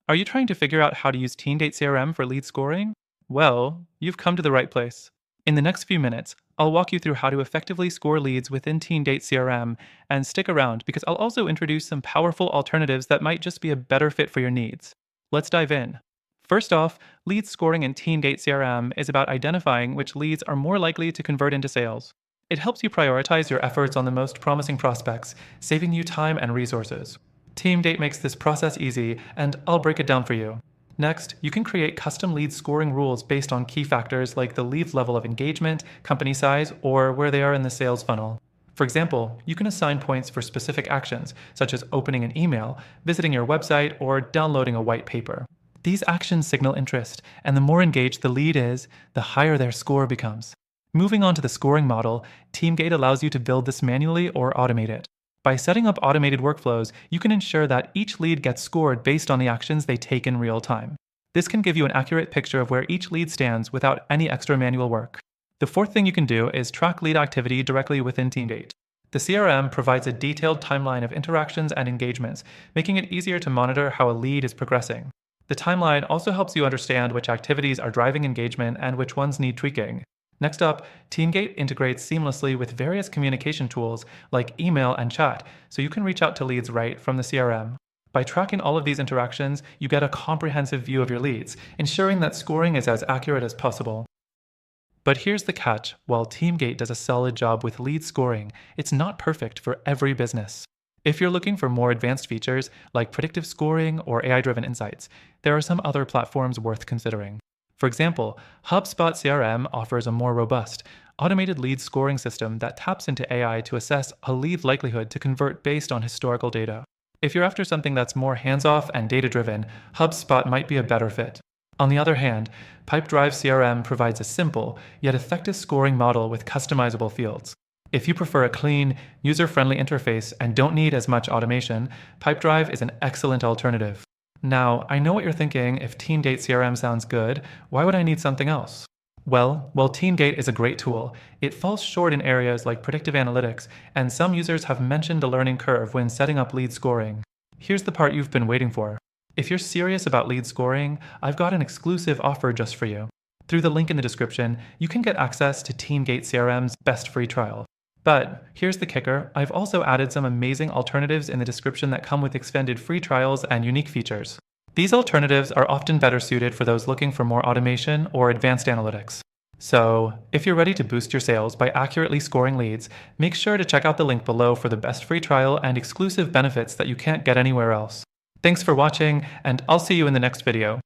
Are you trying to figure out how to use TeamGate CRM for lead scoring? Well, you've come to the right place. In the next few minutes, I'll walk you through how to effectively score leads within TeamGate CRM, and stick around because I'll also introduce some powerful alternatives that might just be a better fit for your needs. Let's dive in. First off, lead scoring in TeamGate CRM is about identifying which leads are more likely to convert into sales. It helps you prioritize your efforts on the most promising prospects, saving you time and resources. TeamDate makes this process easy, and I'll break it down for you. Next, you can create custom lead scoring rules based on key factors like the lead's level of engagement, company size, or where they are in the sales funnel. For example, you can assign points for specific actions, such as opening an email, visiting your website, or downloading a white paper. These actions signal interest, and the more engaged the lead is, the higher their score becomes. Moving on to the scoring model, TeamGate allows you to build this manually or automate it. By setting up automated workflows, you can ensure that each lead gets scored based on the actions they take in real time. This can give you an accurate picture of where each lead stands without any extra manual work. The fourth thing you can do is track lead activity directly within TeamGate. The CRM provides a detailed timeline of interactions and engagements, making it easier to monitor how a lead is progressing. The timeline also helps you understand which activities are driving engagement and which ones need tweaking. Next up, TeamGate integrates seamlessly with various communication tools like email and chat, so you can reach out to leads right from the CRM. By tracking all of these interactions, you get a comprehensive view of your leads, ensuring that scoring is as accurate as possible. But here's the catch: while TeamGate does a solid job with lead scoring, it's not perfect for every business. If you're looking for more advanced features like predictive scoring or AI-driven insights, there are some other platforms worth considering. For example, HubSpot CRM offers a more robust, automated lead scoring system that taps into AI to assess a lead's likelihood to convert based on historical data. If you're after something that's more hands-off and data-driven, HubSpot might be a better fit. On the other hand, Pipedrive CRM provides a simple, yet effective scoring model with customizable fields. If you prefer a clean, user-friendly interface and don't need as much automation, Pipedrive is an excellent alternative. Now, I know what you're thinking: if TeamGate CRM sounds good, why would I need something else? Well, while TeamGate is a great tool, it falls short in areas like predictive analytics, and some users have mentioned a learning curve when setting up lead scoring. Here's the part you've been waiting for. If you're serious about lead scoring, I've got an exclusive offer just for you. Through the link in the description, you can get access to TeamGate CRM's best free trial. But here's the kicker: I've also added some amazing alternatives in the description that come with extended free trials and unique features. These alternatives are often better suited for those looking for more automation or advanced analytics. So, if you're ready to boost your sales by accurately scoring leads, make sure to check out the link below for the best free trial and exclusive benefits that you can't get anywhere else. Thanks for watching, and I'll see you in the next video.